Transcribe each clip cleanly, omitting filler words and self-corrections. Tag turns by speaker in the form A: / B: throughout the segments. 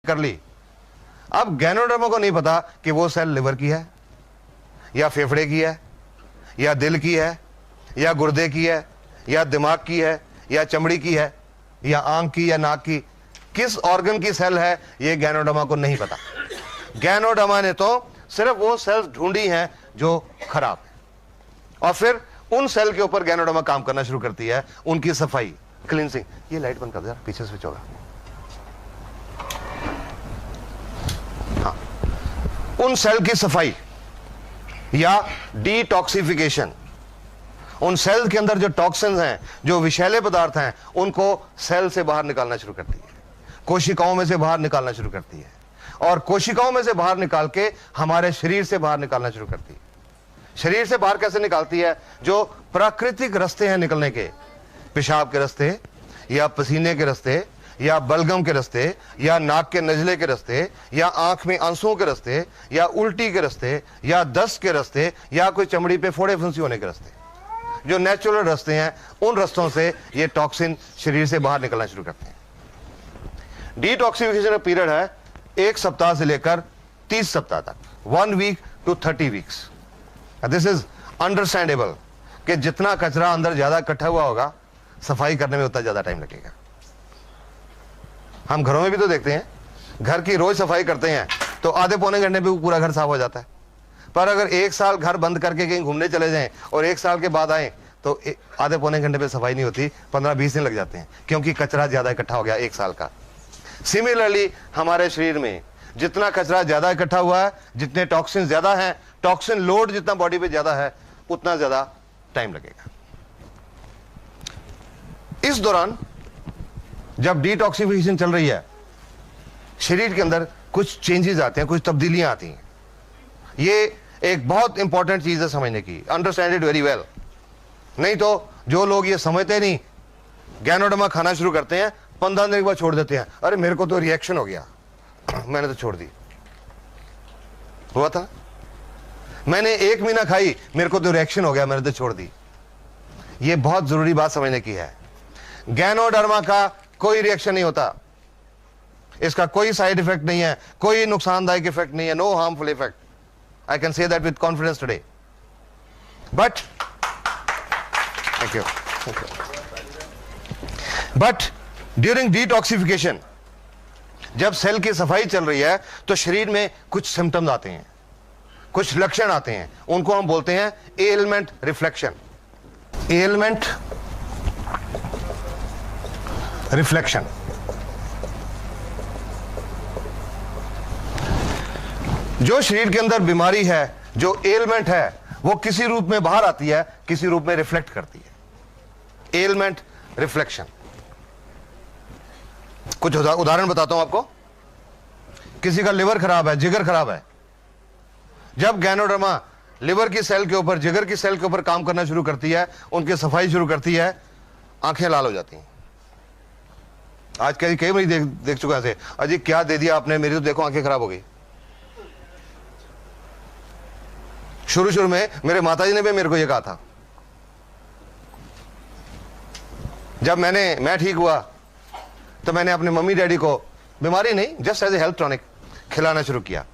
A: कर ली। अब गैनोडर्मा को नहीं पता कि वो सेल लिवर की है या फेफड़े की है या दिल की है या गुर्दे की है या दिमाग की है या चमड़ी की है या आंख की या नाक की, किस ऑर्गन की सेल है ये गैनोडर्मा को नहीं पता। गैनोडर्मा ने तो सिर्फ वो सेल्स ढूंढी हैं जो खराब है, और फिर उन सेल के ऊपर गैनोडर्मा काम करना शुरू करती है, उनकी सफाई, क्लींसिंग। ये लाइट बंद कर दो यार, पीछे स्विच होगा। हाँ, उन सेल की सफाई या डिटॉक्सिफिकेशन, उन सेल के अंदर जो टॉक्सिन्स हैं, जो विषैले पदार्थ हैं, उनको सेल से बाहर निकालना शुरू करती है, कोशिकाओं में से बाहर निकालना शुरू करती है, और कोशिकाओं में से बाहर निकाल के हमारे शरीर से बाहर निकालना शुरू करती है। शरीर से बाहर कैसे निकालती है? जो प्राकृतिक रास्ते हैं निकलने के, पेशाब के रास्ते या पसीने के रास्ते या बलगम के रास्ते या नाक के नजले के रास्ते या आंख में आंसुओं के रास्ते या उल्टी के रास्ते या दस्त के रास्ते या कोई चमड़ी पे फोड़े फुंसी होने के रास्ते, जो नेचुरल रास्ते हैं, उन रास्तों से ये टॉक्सिन शरीर से बाहर निकलना शुरू करते हैं। डिटॉक्सिफिकेशन का पीरियड है 1 सप्ताह से लेकर 30 सप्ताह तक, 1 week to 30 weeks. This is understandable कि जितना कचरा अंदर ज्यादा इकट्ठा हुआ होगा, सफाई करने में उतना ज्यादा टाइम लगेगा। हम घरों में भी तो देखते हैं, घर की रोज सफाई करते हैं तो आधे पौने घंटे में पूरा घर साफ हो जाता है, पर अगर 1 साल घर बंद करके कहीं घूमने चले जाएं और 1 साल के बाद आए तो आधे पौने घंटे पे सफाई नहीं होती, 15-20 दिन लग जाते हैं, क्योंकि कचरा ज्यादा इकट्ठा हो गया 1 साल का। सिमिलरली हमारे शरीर में जितना कचरा ज्यादा इकट्ठा हुआ है, जितने टॉक्सिन ज्यादा हैं, टॉक्सिन लोड जितना बॉडी पे ज्यादा है, उतना ज्यादा टाइम लगेगा। इस दौरान जब डिटॉक्सिफिकेशन चल रही है, शरीर के अंदर कुछ चेंजेस आते हैं, कुछ तब्दीलियां आती हैं। ये एक बहुत इंपॉर्टेंट चीज है समझने की, अंडरस्टैंड इट वेरी वेल। नहीं तो जो लोग ये समझते नहीं, गैनोडर्मा खाना शुरू करते हैं, 15 दिन के बाद छोड़ देते हैं। अरे मेरे को तो रिएक्शन हो गया, मैंने तो छोड़ दी। हुआ था, मैंने 1 महीना खाई, मेरे को तो रिएक्शन हो गया, मैंने तो छोड़ दी। ये बहुत जरूरी बात समझने की है। गैनोडर्मा का कोई रिएक्शन नहीं होता, इसका कोई साइड इफेक्ट नहीं है, कोई नुकसानदायक इफेक्ट नहीं है, no harmful effect. I can say that with confidence today. But, thank you. But during detoxification, जब सेल की सफाई चल रही है तो शरीर में कुछ सिम्टम्स आते हैं, कुछ लक्षण आते हैं, उनको हम बोलते हैं एलिमेंट रिफ्लेक्शन। एलिमेंट रिफ्लेक्शन जो शरीर के अंदर बीमारी है, जो एलिमेंट है, वो किसी रूप में बाहर आती है, किसी रूप में रिफ्लेक्ट करती है। एलिमेंट रिफ्लेक्शन, कुछ उदाहरण बताता हूं आपको। किसी का लिवर खराब है, जिगर खराब है, जब गैनोडर्मा लिवर की सेल के ऊपर, जिगर की सेल के ऊपर काम करना शुरू करती है, उनकी सफाई शुरू करती है, आंखें लाल हो जाती हैं। आज कई मरीज देख चुका है, अजी क्या दे दिया आपने, मेरी तो देखो आंखें खराब हो गई। शुरू में मेरे माताजी ने भी मेरे को यह कहा था। जब मैं ठीक हुआ तो मैंने अपने मम्मी डैडी को, बीमारी नहीं, just as a health tonic खिलाना शुरू किया।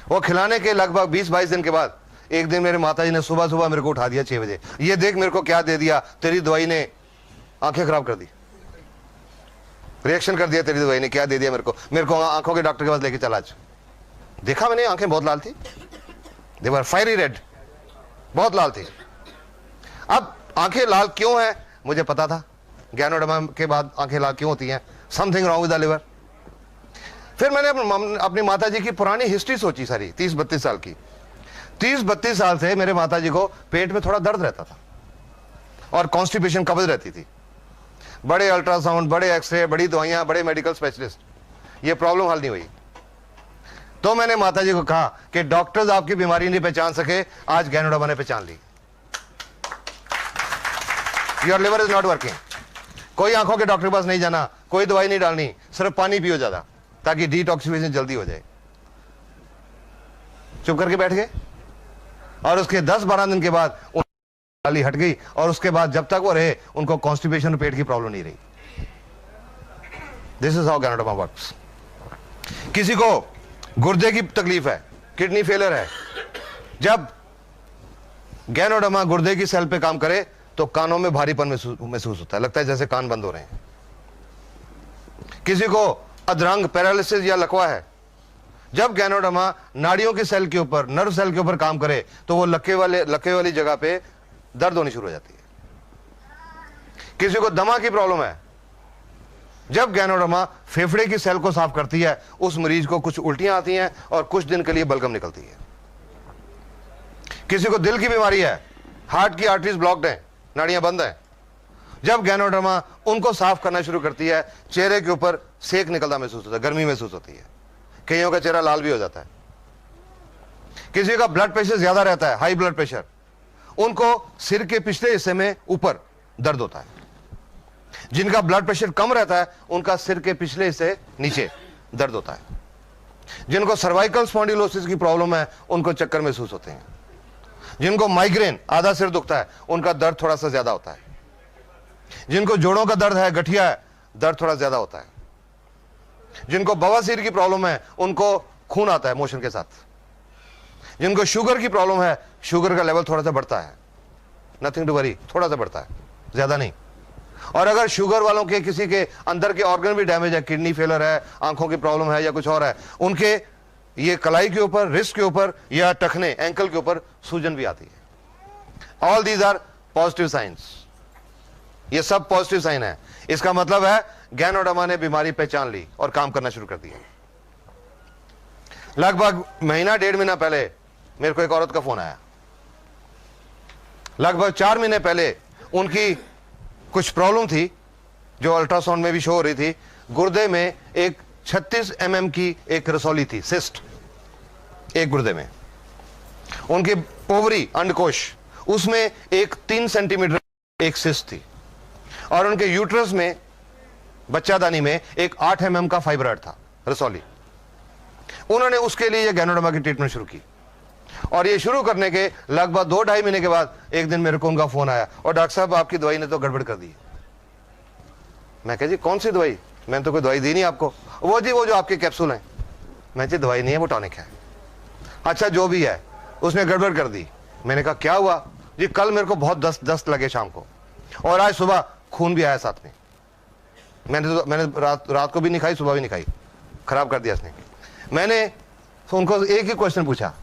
A: वो खिलाने के लगभग 20-22 दिन के बाद एक दिन मेरे माताजी ने सुबह मेरे को उठा दिया 6 बजे, ये देख मेरे को क्या दे दिया, तेरी दवाई ने आंखें खराब कर दी, रिएक्शन कर दिया, तेरी दवाई ने क्या दे दिया मेरे को आंखों के डॉक्टर के पास लेके चला। आज देखा मैंने, आंखें बहुत लाल थी, दे वर फायरी रेड, बहुत लाल थी। अब आंखें लाल क्यों है मुझे पता था, गैनोडर्मा के बाद आंखें लाल क्यों होती हैं, something wrong with the liver. फिर मैंने अपनी माताजी की पुरानी हिस्ट्री सोची सारी, 30-32 साल की। 30-32 साल से मेरे माताजी को पेट में थोड़ा दर्द रहता था और कॉन्स्टिपेशन, कब्ज रहती थी। बड़े अल्ट्रासाउंड, बड़े एक्सरे, बड़ी दवाइयां, बड़े मेडिकल स्पेशलिस्ट, ये प्रॉब्लम हल नहीं हुई। तो मैंने माताजी को कहा कि डॉक्टर्स आपकी बीमारी नहीं पहचान सके, आज गैनोडर्मा ने पहचान ली। Your liver is not working. कोई आंखों के डॉक्टर के पास नहीं जाना, कोई दवाई नहीं डालनी, सिर्फ पानी पियो ज्यादा, ताकि डिटॉक्सिफिकेशन जल्दी हो जाए। चुप करके बैठ गए, और उसके 10-12 दिन के बाद गाली हट गई, और उसके बाद जब तक वो रहे उनको कॉन्स्टिपेशन और पेट की प्रॉब्लम नहीं रही। This is how ganoderma works. किसी को गुर्दे की तकलीफ है, किडनी फेलियर है, जब गैनोडर्मा गुर्दे की सेल पे काम करे तो कानों में भारीपन महसूस होता है, लगता है जैसे कान बंद हो रहे हैं। किसी को अधरंग पैरालिसिस या लकवा है, जब गैनोडर्मा नाड़ियों की सेल के ऊपर, नर्व सेल के ऊपर काम करे तो वो लक्के वाली जगह पे दर्द होनी शुरू हो जाती है। किसी को दमा की प्रॉब्लम है, जब गैनोडर्मा फेफड़े की सेल को साफ करती है, उस मरीज को कुछ उल्टियां आती हैं और कुछ दिन के लिए बलगम निकलती है। किसी को दिल की बीमारी है, हार्ट की आर्टरीज ब्लॉक्ड हैं, नाड़ियां बंद हैं, जब गैनोडर्मा उनको साफ करना शुरू करती है, चेहरे के ऊपर सेक निकलता महसूस होता है, गर्मी महसूस होती है, कईयों का चेहरा लाल भी हो जाता है। किसी का ब्लड प्रेशर ज्यादा रहता है, हाई ब्लड प्रेशर, उनको सिर के पिछले हिस्से में ऊपर दर्द होता है। जिनका ब्लड प्रेशर कम रहता है उनका सिर के पिछले हिस्से नीचे दर्द होता है। जिनको सर्वाइकल स्पॉन्डिलोसिस की प्रॉब्लम है उनको चक्कर महसूस होते हैं। जिनको माइग्रेन, आधा सिर दुखता है, उनका दर्द थोड़ा सा ज्यादा होता है। जिनको जोड़ों का दर्द है, गठिया है, दर्द थोड़ा ज्यादा होता है। जिनको बवासीर की प्रॉब्लम है उनको खून आता है मोशन के साथ। जिनको शुगर की प्रॉब्लम है, शुगर का लेवल थोड़ा सा बढ़ता है, नथिंग टू वरी, थोड़ा सा बढ़ता है, ज्यादा नहीं। और अगर शुगर वालों के किसी के अंदर के ऑर्गन भी डैमेज है, किडनी फेलियर है, आंखों की प्रॉब्लम है या कुछ और है, उनके ये कलाई के ऊपर, रिस्ट के ऊपर या टखने, एंकल के ऊपर सूजन भी आती है। All these are positive science, ये सब पॉजिटिव साइन है। इसका मतलब है गैनोडर्मा ने बीमारी पहचान ली और काम करना शुरू कर दिया। लगभग महीना, 1.5 महीना पहले मेरे को एक औरत का फोन आया। लगभग 4 महीने पहले उनकी कुछ प्रॉब्लम थी जो अल्ट्रासाउंड में भी शो हो रही थी। गुर्दे में एक 36 mm की एक रसौली थी, सिस्ट, एक गुर्दे में। उनकी ओवरी, अंडकोश, उसमें एक 3 सेंटीमीटर एक सिस्ट थी। और उनके यूट्रस में, बच्चादानी में, एक 8 mm का फाइब्रॉइड था, रसौली। उन्होंने उसके लिए गैनोडर्मा की ट्रीटमेंट शुरू की। और ये शुरू करने के लगभग 2-2.5 महीने के बाद एक दिन मेरे को उनका फोन आया, और डॉक्टर साहब आपकी दवाई ने तो गड़बड़ कर दी। मैं कह जी कौन सी दवाई? मैंने तो कोई दवाई दी नहीं आपको। वो जी वो जो आपके कैप्सूल हैं। मैं जी दवाई नहीं है, वो टॉनिक है। अच्छा जो भी है, उसने गड़बड़ कर दी। मैंने कहा क्या हुआ? जी कल मेरे को बहुत दस्त लगे शाम को, और आज सुबह खून भी आया साथ में। मैंने रात को भी नहीं खाई, सुबह भी नहीं खाई, खराब कर दिया इसने। मैंने उनको एक ही क्वेश्चन पूछा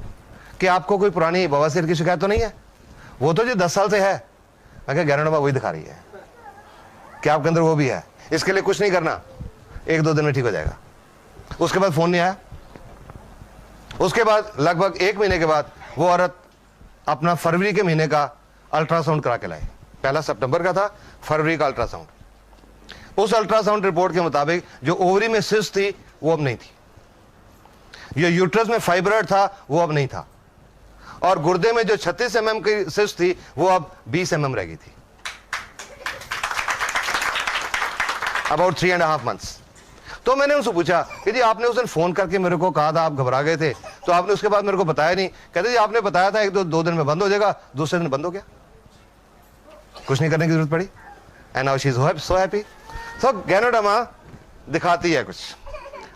A: कि आपको कोई पुरानी बवासीर की शिकायत तो नहीं है? वो तो जी 10 साल से है। मैं कहा गैनोडर्मा वही दिखा रही है कि आपके अंदर वो भी है। इसके लिए कुछ नहीं करना, 1-2 दिन में ठीक हो जाएगा। उसके बाद फोन नहीं आया। उसके बाद लगभग 1 महीने के बाद वो औरत अपना फरवरी के महीने का अल्ट्रासाउंड करा के लाई। पहला सितंबर का था, फरवरी का अल्ट्रासाउंड। उस अल्ट्रासाउंड रिपोर्ट के मुताबिक जो ओवरी में सिस्ट थी वो अब नहीं थी, जो यूट्रस में फाइब्रॉइड था वो अब नहीं था, और गुर्दे में जो 36 mm की सिस्ट थी वो अब 20 mm रह गई थी। About 3.5 months। तो मैंने उनसे पूछा कि जी आपने उस दिन फोन करके मेरे को कहा था, आप घबरा गए थे, तो आपने उसके बाद मेरे को बताया नहीं। कहते जी आपने बताया था 1-2 दिन में बंद हो जाएगा, दूसरे दिन बंद हो गया, कुछ नहीं करने की जरूरत पड़ी। And now she is so happy. So ganoderma दिखाती है कुछ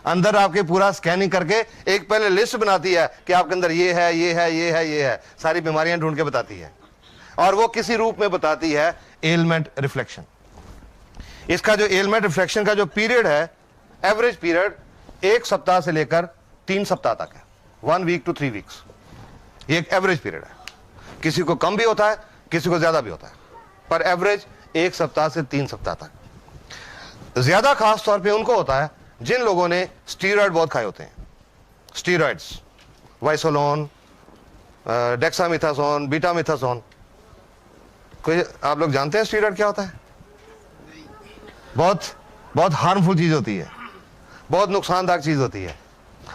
A: अंदर, आपके पूरा स्कैनिंग करके एक पहले लिस्ट बनाती है कि आपके अंदर ये है, ये है, ये है, ये है, सारी बीमारियां ढूंढ के बताती है। और वो किसी रूप में बताती है एलमेंट रिफ्लेक्शन। इसका जो एलमेंट रिफ्लेक्शन का जो पीरियड है, एवरेज पीरियड 1 सप्ताह से लेकर 3 सप्ताह तक है, 1 week to 3 weeks। ये एक एवरेज पीरियड है। किसी को कम भी होता है, किसी को ज्यादा भी होता है, पर एवरेज 1 सप्ताह से 3 सप्ताह तक। ज्यादा खास तौर पे उनको होता है जिन लोगों ने स्टीरॉयड बहुत खाए होते हैं। Steroids, Wysolone, dexamethasone, betamethasone. कोई आप लोग जानते हैं स्टीरॉयड क्या होता है? बहुत हार्मफुल चीज होती है, बहुत नुकसानदायक चीज होती है,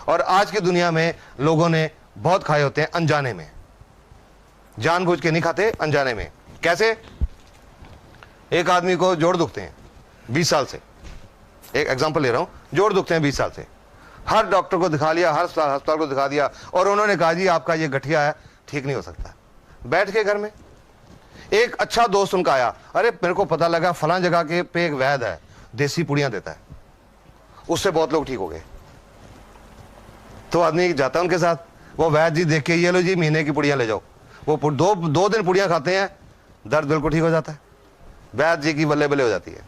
A: और आज की दुनिया में लोगों ने बहुत खाए होते हैं अनजाने में। जानबूझ के नहीं खाते, अनजाने में। कैसे? एक आदमी को जोड़ दुखते हैं 20 साल से, एक एग्जांपल ले रहा हूं, जोड़ दुखते हैं 20 साल से, हर डॉक्टर को दिखा लिया, हर अस्पताल को दिखा दिया, और उन्होंने कहा जी आपका ये गठिया है, ठीक नहीं हो सकता। बैठ के घर में एक अच्छा दोस्त उनका आया, अरे मेरे को पता लगा फलां जगह के पे एक वैद्य है, देसी पुड़ियां देता है, उससे बहुत लोग ठीक हो गए। तो आदमी जाता है उनके साथ, वो वैद्य जी देख के ये लो जी महीने की पुड़ियाँ ले जाओ, वो दो दिन पुड़ियाँ खाते हैं, दर्द बिल्कुल ठीक हो जाता है। वैद्य जी की बल्ले बल्ले हो जाती है,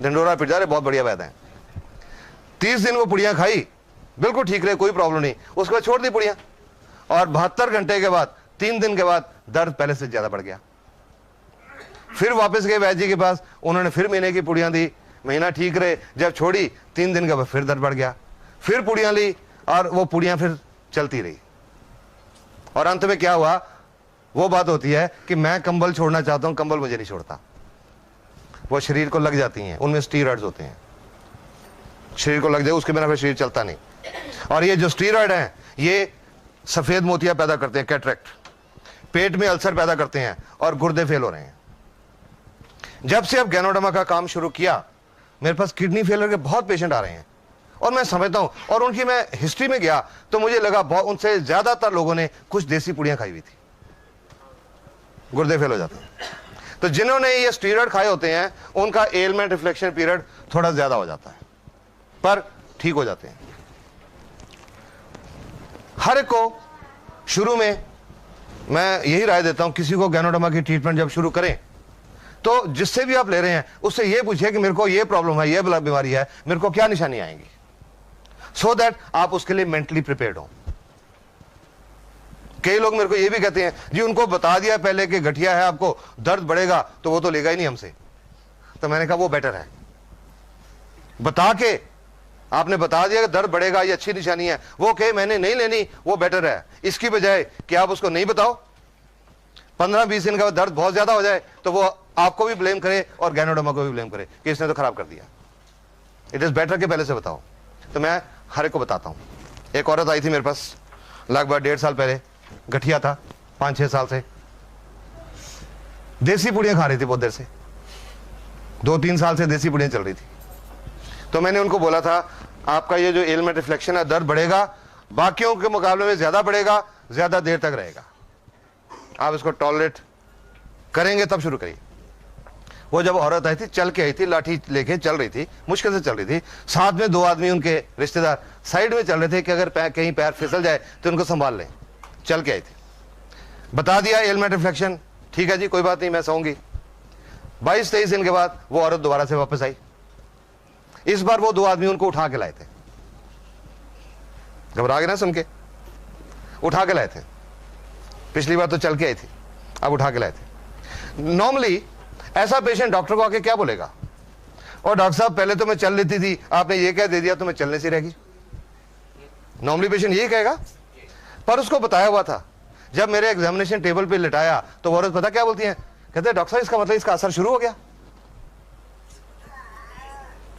A: ढिंडोरा पिट जा रहे, बहुत बढ़िया वैद्य हैं। 30 दिन वो पुड़ियाँ खाई, बिल्कुल ठीक रहे, कोई प्रॉब्लम नहीं, उसके बाद छोड़ दी पुड़ियाँ, और 72 घंटे के बाद 3 दिन के बाद दर्द पहले से ज्यादा बढ़ गया। फिर वापस गए वैद्य जी के पास, उन्होंने फिर महीने की पुड़ियाँ दी, महीना ठीक रहे, जब छोड़ी 3 दिन के बाद फिर दर्द बढ़ गया, फिर पुड़ियाँ ली और वो पुड़ियाँ फिर चलती रही। और अंत में क्या हुआ, वो बात होती है कि मैं कंबल छोड़ना चाहता हूं, कंबल मुझे नहीं छोड़ता, वो शरीर को लग जाती हैं, उनमें स्टीरॉइड्स होते हैं, शरीर को लग जाए उसके बिना फिर शरीर चलता नहीं। और ये जो स्टीरॉइड हैं ये सफेद मोतियां पैदा करते हैं, कैटरेक्ट, पेट में अल्सर पैदा करते हैं और गुर्दे फेल हो रहे हैं। जब से अब गैनोडर्मा का काम शुरू किया, मेरे पास किडनी फेलियर के बहुत पेशेंट आ रहे हैं, और मैं समझता हूं, और उनकी मैं हिस्ट्री में गया तो मुझे लगा बहुत उनसे ज्यादातर लोगों ने कुछ देसी पुड़ियां खाई हुई थी, गुर्दे फेल हो जाते हैं। तो जिन्होंने ये स्टीरॉइड खाए होते हैं उनका एलमेंट रिफ्लेक्शन पीरियड थोड़ा ज्यादा हो जाता है, पर ठीक हो जाते हैं। हर एक को शुरू में मैं यही राय देता हूं, किसी को गैनोडर्मा की ट्रीटमेंट जब शुरू करें तो जिससे भी आप ले रहे हैं उससे ये पूछिए कि मेरे को ये प्रॉब्लम है, ये बीमारी है, मेरे को क्या निशानी आएंगी, सो दैट आप उसके लिए मेंटली प्रिपेयर्ड हो। कई लोग मेरे को ये भी कहते हैं जी उनको बता दिया पहले कि गठिया है, आपको दर्द बढ़ेगा, तो वो तो लेगा ही नहीं हमसे। तो मैंने कहा वो बेटर है, बता के आपने बता दिया कि दर्द बढ़ेगा, ये अच्छी निशानी है, वो कहे मैंने नहीं लेनी, वो बेटर है, इसकी बजाय कि आप उसको नहीं बताओ, 15-20 दिन का दर्द बहुत ज्यादा हो जाए तो वो आपको भी ब्लेम करे और गैनोडर्मा को भी ब्लेम करे कि इसने तो खराब कर दिया। इट इज बेटर कि पहले से बताओ। तो मैं हर एक को बताता हूं। एक औरत आई थी मेरे पास लगभग 1.5 साल पहले, गठिया था 5-6 साल से, देसी पुड़ियां खा रही थी बहुत देर से, 2-3 साल से देसी पुड़ियां चल रही थी। तो मैंने उनको बोला था आपका ये जो एलमेंट रिफ्लेक्शन है, दर्द बढ़ेगा, बाकियों के मुकाबले में ज्यादा बढ़ेगा, ज्यादा देर तक रहेगा, आप इसको टॉलरेट करेंगे तब शुरू करिए। वो जब औरत आई थी, चल के आई थी, लाठी लेके चल रही थी, मुश्किल से चल रही थी, साथ में 2 आदमी उनके रिश्तेदार साइड में चल रहे थे कि अगर कहीं पैर फिसल जाए तो उनको संभाल लें। चल के आई थी, बता दिया एलमेंट रिफ्लेक्शन, ठीक है जी कोई बात नहीं, मैं सोऊंगी। 22-23 दिन के बाद वो औरत दोबारा से वापस आई। इस बार वो 2 आदमी उनको उठा के लाए थे, घबरा गए ना सुन के, उठा के लाए थे। पिछली बार तो चल के आई थी, अब उठा के लाए थे। नॉर्मली ऐसा पेशेंट डॉक्टर को आके क्या बोलेगा, और डॉक्टर साहब पहले तो मैं चल लेती थी, आपने ये कह दे दिया तो मैं चलने से रहेगी। नॉर्मली पेशेंट यही कहेगा, पर उसको बताया हुआ था। जब मेरे एग्जामिनेशन टेबल पे लिटाया तो वो औरत पता क्या बोलती है, कहते हैं डॉक्टर साहब इसका मतलब इसका असर शुरू हो गया,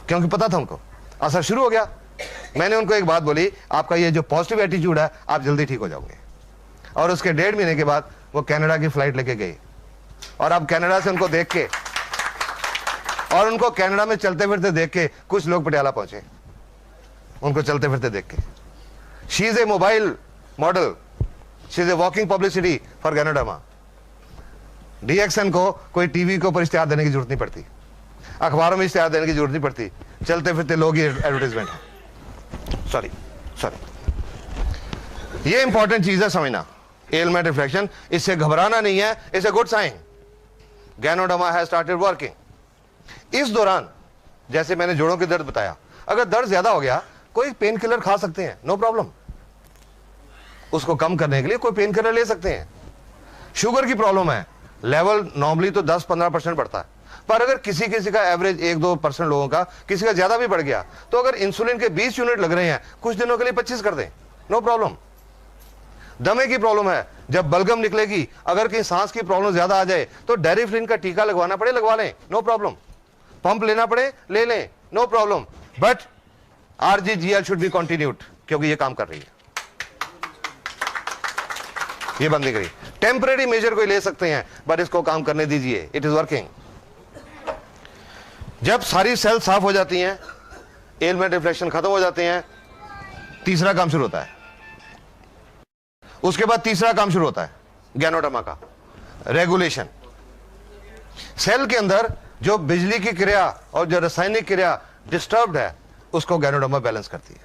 A: क्योंकि पता था उनको असर शुरू हो गया। मैंने उनको एक बात बोली, आपका ये जो पॉजिटिव एटीट्यूड है आप जल्दी ठीक हो जाओगे। और उसके 1.5 महीने के बाद वो कनाडा की फ्लाइट लेके गई, और अब कनाडा से उनको देख के, और उनको कनाडा में चलते फिरते देख के कुछ लोग पटियाला पहुंचे, उनको चलते फिरते देख के। She is a mobile model, she is a walking publicity for ganoderma. DXN को कोई टीवी के ऊपर इश्तिहार देने की जरूरत नहीं पड़ती, अखबारों में इश्तिहार देने की जरूरत नहीं पड़ती, चलते फिरते लोग ही एडवर्टाइजमेंट है। सॉरी, ये इंपॉर्टेंट चीज है समझना, एलमेंट रिफ्लेक्शन, इससे घबराना नहीं है, it's a good sign. Ganoderma has started working. इस दौरान जैसे मैंने जोड़ों के दर्द बताया, अगर दर्द ज्यादा हो गया कोई पेन किलर खा सकते हैं, नो प्रॉब्लम, उसको कम करने के लिए कोई पेन किलर ले सकते हैं। शुगर की प्रॉब्लम है, लेवल नॉर्मली तो 10-15% बढ़ता है, पर अगर किसी का एवरेज 1-2% लोगों का, किसी का ज्यादा भी बढ़ गया, तो अगर इंसुलिन के 20 यूनिट लग रहे हैं, कुछ दिनों के लिए 25 कर दें, नो प्रॉब्लम। दमे की प्रॉब्लम है, जब बलगम निकलेगी, अगर कहीं सांस की प्रॉब्लम ज्यादा आ जाए तो डेरिफ्लिन का टीका लगवाना पड़े, लगवा लें, नो प्रॉब्लम। पंप लेना पड़े, ले लें, no problem. But RGGL should be continued, क्योंकि ये काम कर रही है, ये बंद नहीं करी। टेम्परेरी मेजर कोई ले सकते हैं, बट इसको काम करने दीजिए, इट इज वर्किंग। जब सारी सेल साफ हो जाती हैं, एलमेंट रिफ्लेक्शन खत्म हो जाते हैं, तीसरा काम शुरू होता है। उसके बाद तीसरा काम शुरू होता है गैनोडर्मा का, रेगुलेशन। सेल के अंदर जो बिजली की क्रिया और जो रासायनिक क्रिया डिस्टर्ब्ड है, उसको गैनोडर्मा बैलेंस करती है।